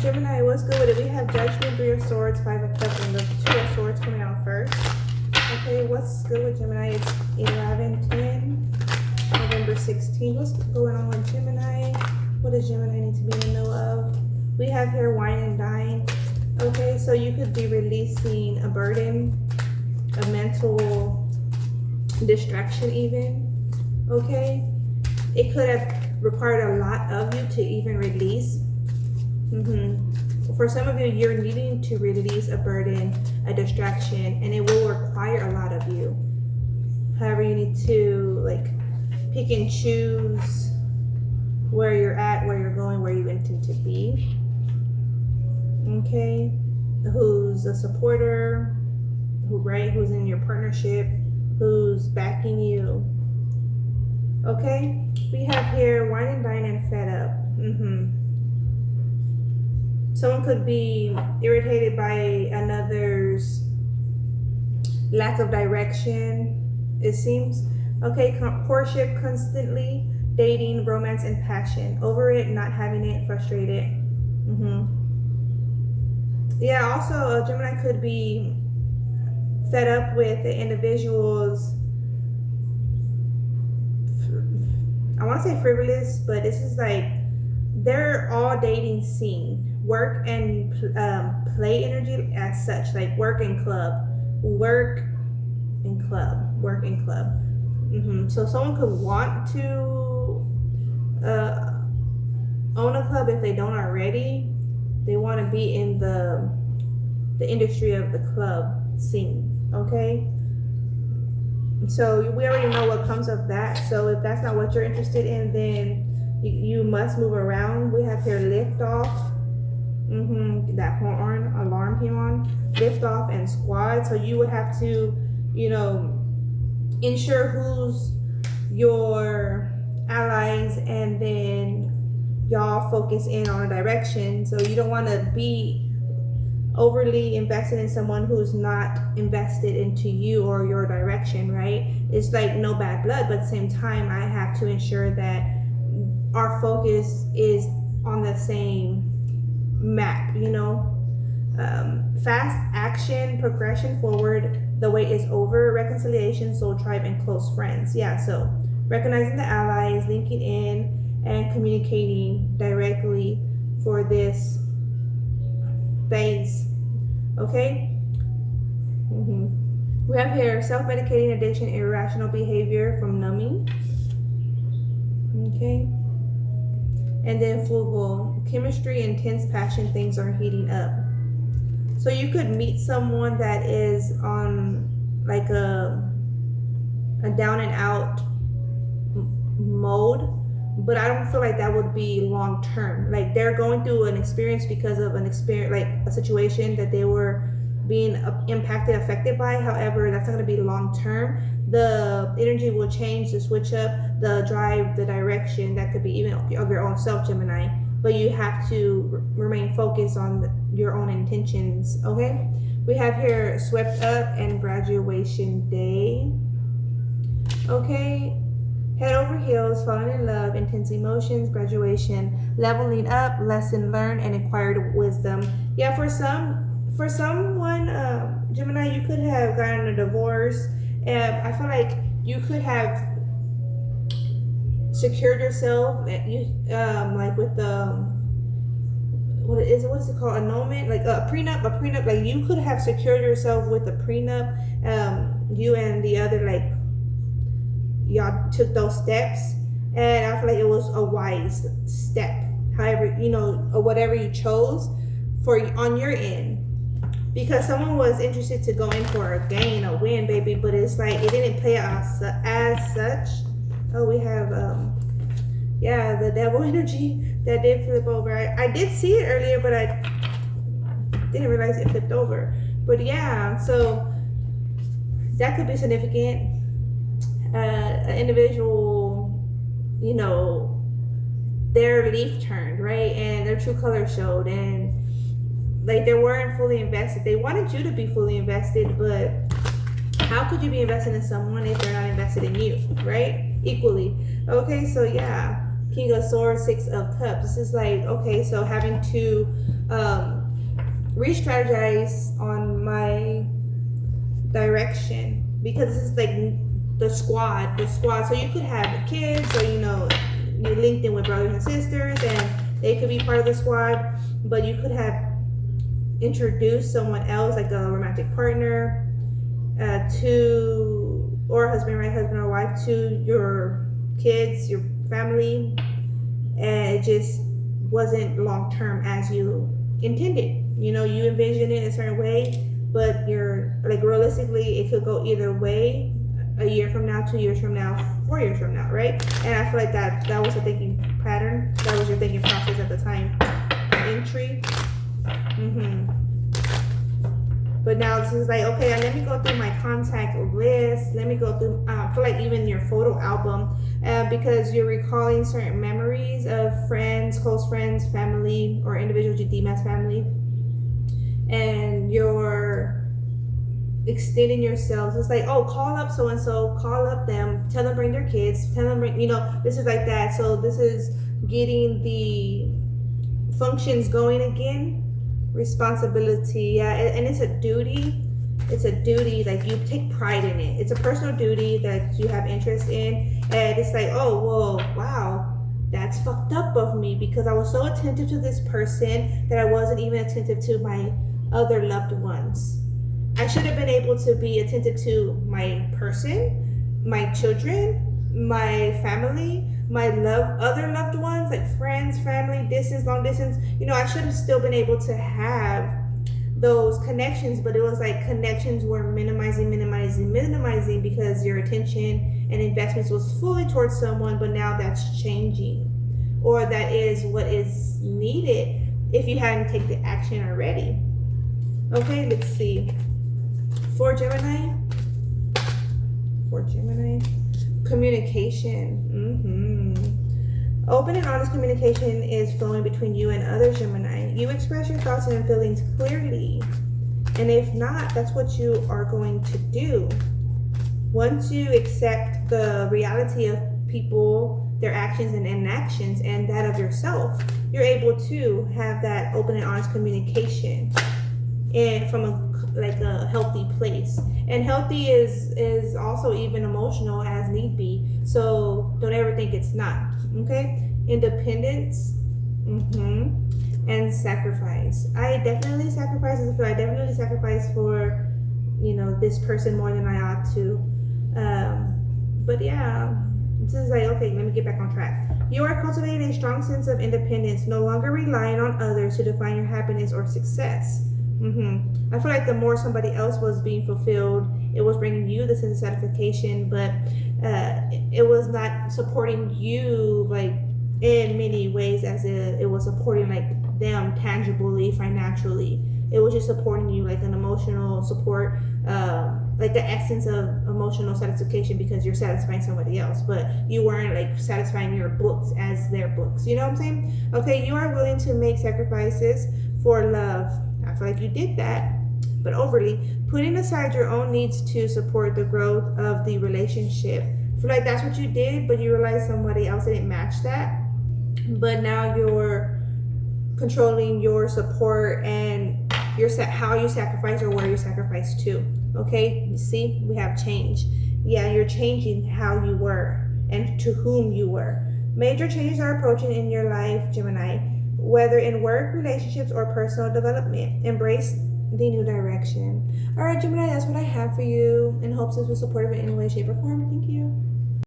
Gemini, what's good with it? We have Judgment, Three of Swords, Five of Cups, and the Two of Swords coming out first. Okay, what's good with Gemini? It's 11/10, November 16th. What's going on with Gemini? What does Gemini need to be in the know of? We have here wine and dine. Okay, so you could be releasing a burden, a mental distraction even. Okay, it could have required a lot of you to even release. For some of you, you're needing to release a burden, a distraction, and it will require a lot of you. However, you need to like pick and choose where you're at, where you're going, where you intend to be. Okay, who's a supporter, who's in your partnership, who's backing you. Okay, we have here wine and dine and fed up. Someone could be irritated by another's lack of direction, it seems. Okay, courtship constantly, dating, romance, and passion. Over it, not having it, frustrated. Yeah, also, Gemini could be fed up with the individual's, I want to say frivolous, but this is like, they're all dating scene. Work and play energy as such, like work and club. So someone could want to own a club if they don't already. They want to be in the industry of the club scene. Okay, so we already know what comes of that. So if that's not what you're interested in, then you must move around. We have here lift off. That horn alarm came on. Lift off and squad. So you would have to, ensure who's your allies, and then y'all focus in on a direction. So you don't want to be overly invested in someone who's not invested into you or your direction, right? It's like no bad blood, but at the same time, I have to ensure that our focus is on the same map, fast action, progression forward, the wait is over, reconciliation, soul tribe, and close friends. Yeah, so recognizing the allies, linking in, and communicating directly for this phase. Okay. We have here self-medicating, addiction, irrational behavior from numbing. Okay. And then frugal, chemistry, intense passion, things are heating up. So you could meet someone that is on like a down and out mode, but I don't feel like that would be long term. Like they're going through an experience because of an experience, like a situation that they were being impacted, affected by. However, that's not going to be long term. The energy will change, the switch up, the drive, the direction. That could be even of your own self, Gemini. But you have to remain focused on your own intentions. Okay. We have here swept up and graduation day. Okay. Head over heels, falling in love, intense emotions, graduation, leveling up, lesson learned, and acquired wisdom. Yeah, for someone, Gemini, you could have gotten a divorce. I feel like you could have secured yourself, like with the what's it called, annulment, like a prenup. Like you could have secured yourself with a prenup. You and the other, like, y'all took those steps, and I feel like it was a wise step. However, or whatever you chose for on your end. Because someone was interested to go in for a gain, a win, baby, but it's like it didn't play out as such. Oh, we have, the devil energy that did flip over. I did see it earlier, but I didn't realize it flipped over. But yeah, so that could be significant. An individual, their leaf turned, right? And their true color showed, and like they weren't fully invested. They wanted you to be fully invested, but how could you be invested in someone if they're not invested in you, right? Equally. Okay, so yeah, King of Swords, Six of Cups. This is like, okay, so having to re-strategize on my direction, because this is like the squad. So you could have kids, or you're linked in with brothers and sisters, and they could be part of the squad. But you could have introduced someone else, like a romantic partner, to, or husband, right, husband or wife, to your kids, your family, and it just wasn't long term as you intended. You envisioned it a certain way, but you're like, realistically, it could go either way. A year from now, 2 years from now, 4 years from now, right? And I feel like that was a thinking pattern. That was your thinking process at the time. Entry. But now this is like, okay, let me go through my contact list. Let me go through, I feel like even your photo album, because you're recalling certain memories of friends, close friends, family, or individuals you deem as family. And you're extending yourselves. It's like, oh, call up so and so, call up them, tell them bring their kids, tell them bring, this is like that. So this is getting the functions going again. Responsibility, yeah, and it's a duty. It's a duty, like you take pride in it. It's a personal duty that you have interest in, and it's like, oh, well, wow, that's fucked up of me, because I was so attentive to this person that I wasn't even attentive to my other loved ones. I should have been able to be attentive to my person, my children, my family, my other loved ones, like friends, family, distance, long distance. I should have still been able to have those connections, but it was like connections were minimizing, because your attention and investments was fully towards someone. But now that's changing, or that is what is needed if you hadn't taken the action already. Okay, let's see. For Gemini, communication. Open and honest communication is flowing between you and other Gemini. You express your thoughts and feelings clearly. And if not, that's what you are going to do. Once you accept the reality of people, their actions and inactions, and that of yourself, you're able to have that open and honest communication, and from a healthy place. And healthy is also even emotional as need be. So don't ever think it's not. Okay? Independence, and sacrifice. I definitely sacrifice. I definitely sacrifice for this person more than I ought to. But yeah, this is like, okay, let me get back on track. You are cultivating a strong sense of independence, no longer relying on others to define your happiness or success. I feel like the more somebody else was being fulfilled, it was bringing you the sense of satisfaction, but it was not supporting you like in many ways, as it was supporting like them tangibly, financially. It was just supporting you like an emotional support, like the essence of emotional satisfaction, because you're satisfying somebody else, but you weren't like satisfying your books as their books. You know what I'm saying? Okay, you are willing to make sacrifices for love. I feel like you did that, but overly, putting aside your own needs to support the growth of the relationship. I feel like that's what you did, but you realized somebody else didn't match that. But now you're controlling your support and how you sacrifice, or where you sacrifice to. Okay, you see, we have change. Yeah, you're changing how you were and to whom you were. Major changes are approaching in your life, Gemini, whether in work, relationships, or personal development. Embrace the new direction. All right, Gemini, that's what I have for you, in hopes this was supportive in any way, shape, or form. Thank you.